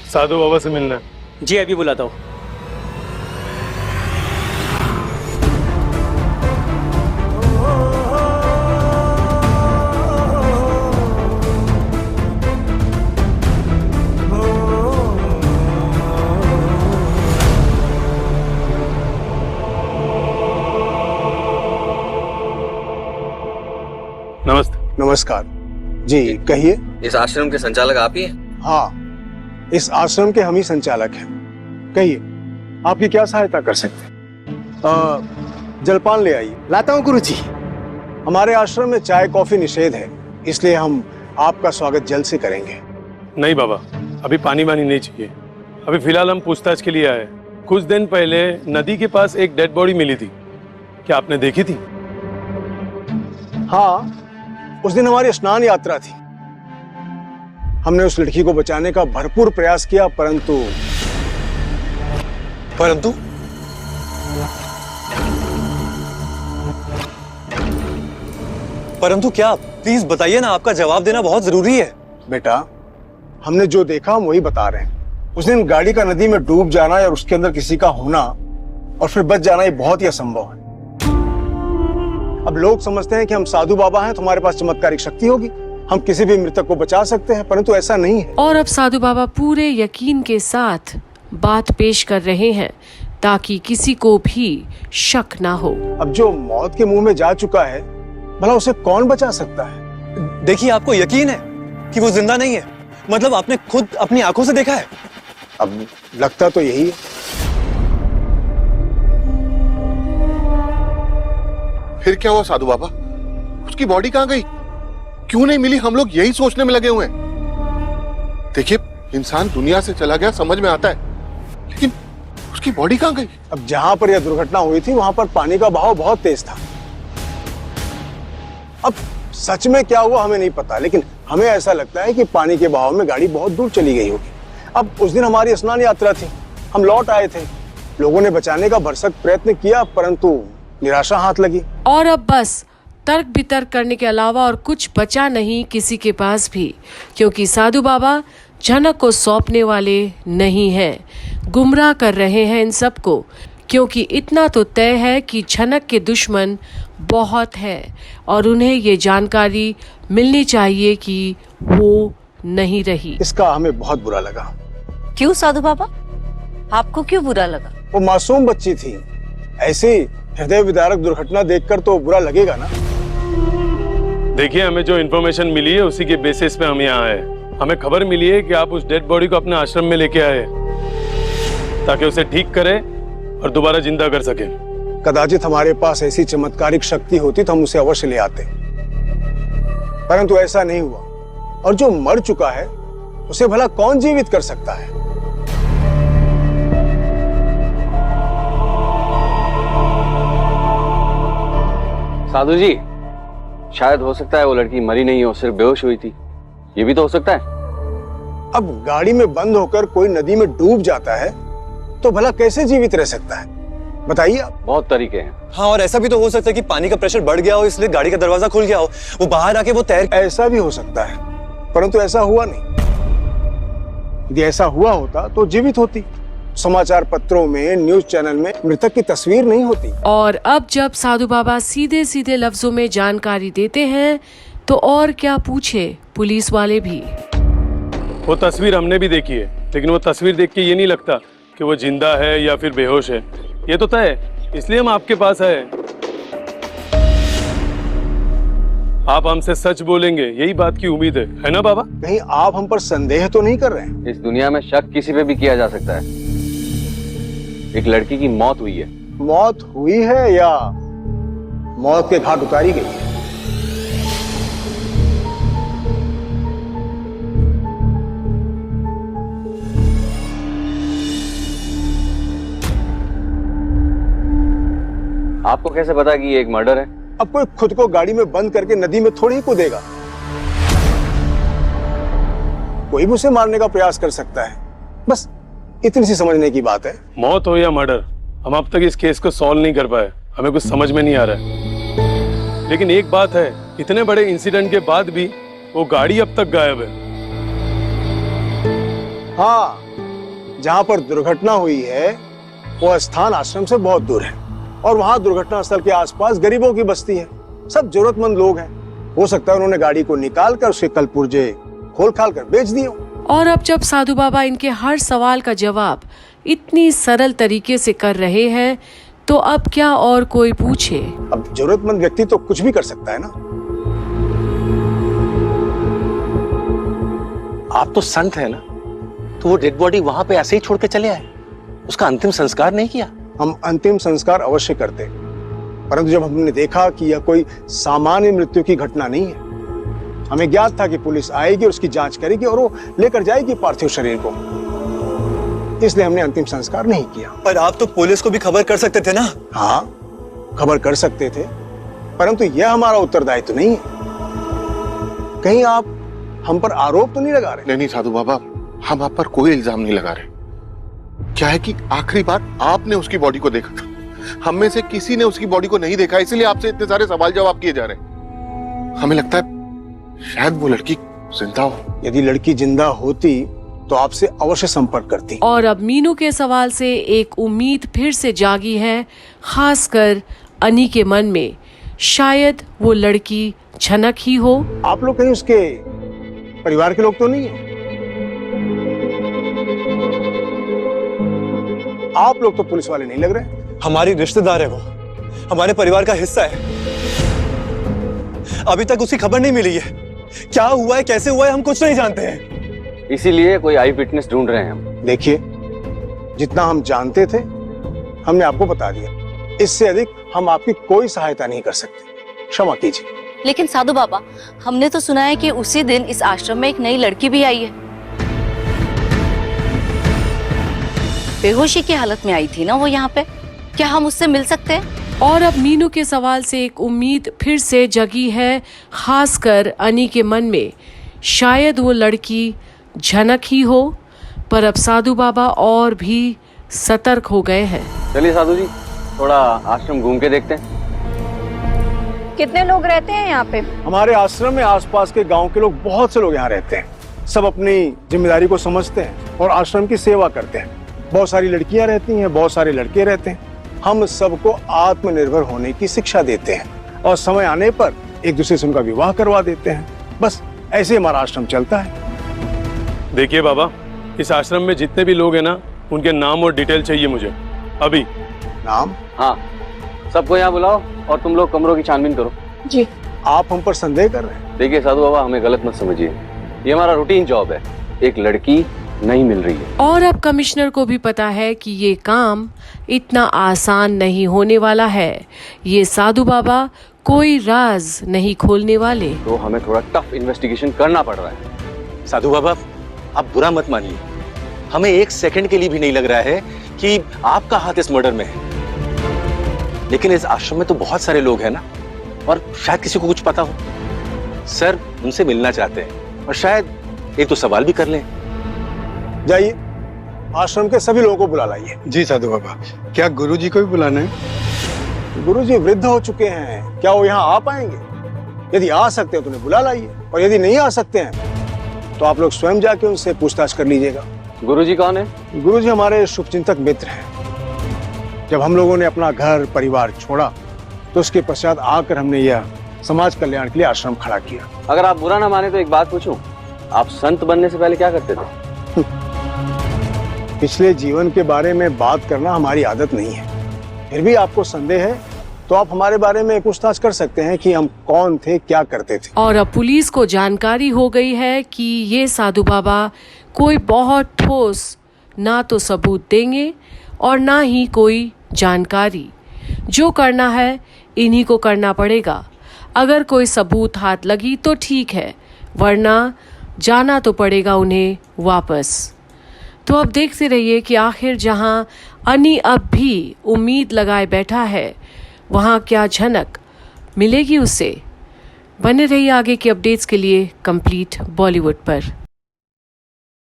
साधु बाबा से मिलना है। जी अभी बुलाता हूँ। नमस्ते। नमस्कार जी, कहिए। इस आश्रम के संचालक आप ही हैं? हाँ, इस आश्रम के हम ही संचालक हैं। कहिए, आपकी क्या सहायता कर सकते हैं? जलपान ले आइए। लाता हूँ गुरुजी। हमारे आश्रम में चाय कॉफी निषेध है, इसलिए हम आपका स्वागत जल से करेंगे। नहीं बाबा, अभी पानी वानी नहीं चाहिए। अभी फिलहाल हम पूछताछ के लिए आए। कुछ दिन पहले नदी के पास एक डेड बॉडी मिली थी, क्या आपने देखी थी? हाँ, उस दिन हमारी स्नान यात्रा थी। हमने उस लड़की को बचाने का भरपूर प्रयास किया, परंतु क्या? प्लीज बताइए ना, आपका जवाब देना बहुत जरूरी है। बेटा, हमने जो देखा हम वही बता रहे हैं। उस दिन गाड़ी का नदी में डूब जाना या उसके अंदर किसी का होना और फिर बच जाना, ये बहुत ही असंभव है। अब लोग समझते हैं कि हम साधु बाबा हैं तो हमारे पास चमत्कारिक शक्ति होगी, हम किसी भी मृतक को बचा सकते हैं, परंतु ऐसा नहीं है। और अब साधु बाबा पूरे यकीन के साथ बात पेश कर रहे हैं ताकि किसी को भी शक ना हो। अब जो मौत के मुंह में जा चुका है, भला उसे कौन बचा सकता है? देखिए, आपको यकीन है कि वो जिंदा नहीं है? मतलब आपने खुद अपनी आंखों से देखा है? अब लगता तो यही है। फिर क्या हुआ साधु बाबा? उसकी बॉडी कहां गई? क्यों नहीं मिली? हम लोग यही सोचने में लगे हुए हैं। देखिए, इंसान दुनिया से चला गया समझ में आता है, लेकिन उसकी बॉडी कहां गई? अब जहां पर यह दुर्घटना हुई थी वहां पर पानी का बहाव बहुत तेज था। अब सच में क्या हुआ हमें नहीं पता, लेकिन हमें ऐसा लगता है कि पानी के बहाव में गाड़ी बहुत दूर चली गई होगी। अब उस दिन हमारी स्नान यात्रा थी, हम लौट आए थे। लोगों ने बचाने का भरसक प्रयत्न किया, परंतु निराशा हाथ लगी। और अब बस तर्क बितर्क करने के अलावा और कुछ बचा नहीं किसी के पास भी, क्योंकि साधु बाबा झनक को सौंपने वाले नहीं हैं, गुमराह कर रहे हैं इन सबको। क्योंकि इतना तो तय है कि झनक के दुश्मन बहुत है और उन्हें ये जानकारी मिलनी चाहिए कि वो नहीं रही। इसका हमें बहुत बुरा लगा। क्यों साधु बाबा, आपको क्यों बुरा लगा? वो मासूम बच्ची थी, ऐसी हृदय विदारक दुर्घटना देखकर तो बुरा लगेगा ना। देखिए, हमें जो इन्फॉर्मेशन मिली है उसी के बेसिस पे हम यहाँ आए। हमें खबर मिली है कि आप उस डेड बॉडी को अपने आश्रम में लेके आए ताकि उसे ठीक करें और दोबारा जिंदा कर सके। कदाचित हमारे पास ऐसी चमत्कारिक शक्ति होती तो हम उसे अवश्य ले आते, परंतु ऐसा नहीं हुआ। और जो मर चुका है उसे भला कौन जीवित कर सकता है? साधु जी, शायद हो सकता है वो लड़की मरी नहीं हो, सिर्फ बेहोश हुई थी। ये भी तो हो सकता है। अब गाड़ी में बंद होकर कोई नदी में डूब जाता है तो भला कैसे जीवित रह सकता है, बताइए आप। बहुत तरीके हैं। हाँ, और ऐसा भी तो हो सकता है कि पानी का प्रेशर बढ़ गया हो, इसलिए गाड़ी का दरवाजा खुल गया हो, वो बाहर आके वो तैर। ऐसा भी हो सकता है, परंतु ऐसा हुआ नहीं। यदि ऐसा हुआ होता तो जीवित होती। समाचार पत्रों में, न्यूज चैनल में मृतक की तस्वीर नहीं होती। और अब जब साधु बाबा सीधे सीधे लफ्जों में जानकारी देते हैं तो और क्या पूछे पुलिस वाले भी। वो तस्वीर हमने भी देखी है, लेकिन वो तस्वीर देख के ये नहीं लगता कि वो जिंदा है या फिर बेहोश है। ये तो तय है, इसलिए हम आपके पास आए। आप हमसे सच बोलेंगे, यही बात की उम्मीद है ना बाबा? कहीं आप हम पर संदेह तो नहीं कर रहे हैं? इस दुनिया में शक किसी पे भी किया जा सकता है। एक लड़की की मौत हुई है। मौत हुई है या मौत के घाट उतारी गई है? आपको कैसे पता कि ये एक मर्डर है? अब कोई खुद को गाड़ी में बंद करके नदी में थोड़ी ही कूदेगा। कोई भी उसे मारने का प्रयास कर सकता है, बस इतनी सी समझने की बात है। मौत हो या मर्डर, हम अब तक इस केस को सॉल्व नहीं कर पाए। हमें कुछ समझ में नहीं आ रहा है। लेकिन एक बात है, इतने बड़े इंसिडेंट के बाद भी वो गाड़ी अब तक गायब है। हाँ, जहां पर दुर्घटना हुई है वो स्थान आश्रम से बहुत दूर है और वहां दुर्घटना स्थल के आसपास गरीबों की बस्ती है। सब जरूरतमंद लोग हैं। हो सकता है उन्होंने गाड़ी को निकाल कर उसके कल पुर्जे खोल खाल कर बेच दिए। और अब जब साधु बाबा इनके हर सवाल का जवाब इतनी सरल तरीके से कर रहे हैं तो अब क्या और कोई पूछे। अब जरूरतमंद व्यक्ति तो कुछ भी कर सकता है ना। आप तो संत है ना, तो वो डेड बॉडी वहां पे ऐसे ही छोड़ के चले आए, उसका अंतिम संस्कार नहीं किया? हम अंतिम संस्कार अवश्य करते, परंतु जब हमने देखा कि यह कोई सामान्य मृत्यु की घटना नहीं है, हमें ज्ञात था कि पुलिस आएगी और उसकी जांच करेगी और वो लेकर जाएगी पार्थिव शरीर को, इसलिए हमने अंतिम संस्कार नहीं किया। पर आप तो पुलिस को भी खबर कर सकते थे ना। हाँ, खबर कर सकते थे, परंतु यह हमारा उत्तरदायित्व नहीं है। कहीं आप हम पर आरोप तो नहीं लगा रहे? नहीं साधु बाबा, हम आप पर कोई इल्जाम नहीं लगा रहे। क्या है कि आखिरी बार आपने उसकी बॉडी को देखा था, हम में से किसी ने उसकी बॉडी को नहीं देखा, इसलिए आपसे इतने सारे सवाल जवाब किए जा रहे हैं। हमें लगता है शायद वो लड़की जिंदा हो। यदि लड़की जिंदा होती तो आपसे अवश्य संपर्क करती। और अब मीनू के सवाल से एक उम्मीद फिर से जागी है, खासकर अनी के मन में। शायद वो लड़की झनक ही हो। आप लोग कहीं उसके परिवार के लोग तो नहीं है? आप लोग तो पुलिस वाले नहीं लग रहे। हमारी रिश्तेदार है वो, हमारे परिवार का हिस्सा है। अभी तक उसकी खबर नहीं मिली है। क्या हुआ है, कैसे हुआ है, हम कुछ नहीं जानते हैं। इसीलिए कोई आई विटनेस ढूंढ रहे हैं हम। देखिए, जितना हम जानते थे हमने आपको बता दिया। इससे अधिक हम आपकी कोई सहायता नहीं कर सकते, क्षमा कीजिए। लेकिन साधु बाबा, हमने तो सुना है कि उसी दिन इस आश्रम में एक नई लड़की भी आई है। बेहोशी की हालत में आई थी ना वो यहाँ पे। क्या हम उससे मिल सकते हैं? और अब मीनू के सवाल से एक उम्मीद फिर से जगी है, खासकर अनी के मन में। शायद वो लड़की झनक ही हो, पर अब साधु बाबा और भी सतर्क हो गए हैं। चलिए साधु जी, थोड़ा आश्रम घूम के देखते हैं। कितने लोग रहते हैं यहाँ पे? हमारे आश्रम में आसपास के गांव के लोग, बहुत से लोग यहाँ रहते हैं। सब अपनी जिम्मेदारी को समझते हैं और आश्रम की सेवा करते हैं। बहुत सारी लड़कियां रहती हैं, बहुत सारे लड़के रहते हैं। हम सबको आत्मनिर्भर होने की शिक्षा देते हैं और समय आने पर एक दूसरे से उनका विवाह करवा देते हैं। बस ऐसे हमारा आश्रम चलता है। देखिए बाबा, इस आश्रम में जितने भी लोग हैं ना, उनके नाम और डिटेल चाहिए मुझे अभी। नाम? हाँ, सबको यहाँ बुलाओ और तुम लोग कमरों की छानबीन करो। जी। आप हम पर संदेह कर रहे हैं? देखिए साधु बाबा, हमें गलत मत समझिए, ये हमारा रूटीन जॉब है। एक लड़की नहीं मिल रही है और अब कमिश्नर को भी पता है कि ये काम इतना आसान नहीं होने वाला है। ये साधु बाबा कोई राज नहीं खोलने वाले, तो हमें थोड़ा टफ इन्वेस्टिगेशन करना पड़ रहा है। साधु बाबा, आप बुरा मत मानिए, हमें एक सेकंड के लिए भी नहीं लग रहा है कि आपका हाथ इस मर्डर में है। लेकिन इस आश्रम में तो बहुत सारे लोग हैं ना, और शायद किसी को कुछ पता हो। सर उनसे मिलना चाहते हैं और शायद एक तो सवाल भी कर लें। जाइए, आश्रम के सभी लोगों को बुला लाइए। जी साधु बाबा, क्या गुरुजी को भी बुलाना है? गुरुजी वृद्ध हो चुके हैं, क्या वो यहाँ आ पाएंगे? यदि आ सकते हैं तो उन्हें बुला लाइए, और यदि नहीं आ सकते हैं तो आप लोग स्वयं जाके उनसे पूछताछ कर लीजिएगा। गुरुजी कौन है? गुरुजी हमारे शुभचिंतक मित्र हैं। जब हम लोगों ने अपना घर परिवार छोड़ा तो उसके पश्चात आकर हमने यह समाज कल्याण के लिए आश्रम खड़ा किया। अगर आप बुरा ना माने तो एक बात पूछूं, आप संत बनने से पहले क्या करते थे? पिछले जीवन के बारे में बात करना हमारी आदत नहीं है। फिर भी आपको संदेह है तो आप हमारे बारे में पूछताछ कर सकते हैं कि हम कौन थे, क्या करते थे। और अब पुलिस को जानकारी हो गई है कि ये साधु बाबा कोई बहुत ठोस ना तो सबूत देंगे और ना ही कोई जानकारी। जो करना है इन्हीं को करना पड़ेगा। अगर कोई सबूत हाथ लगी तो ठीक है, वरना जाना तो पड़ेगा उन्हें वापस। तो अब देखते रहिए कि आखिर जहां अनी अब भी उम्मीद लगाए बैठा है, वहां क्या झनक मिलेगी उसे। बने रहिए आगे के अपडेट्स के लिए कंप्लीट बॉलीवुड पर।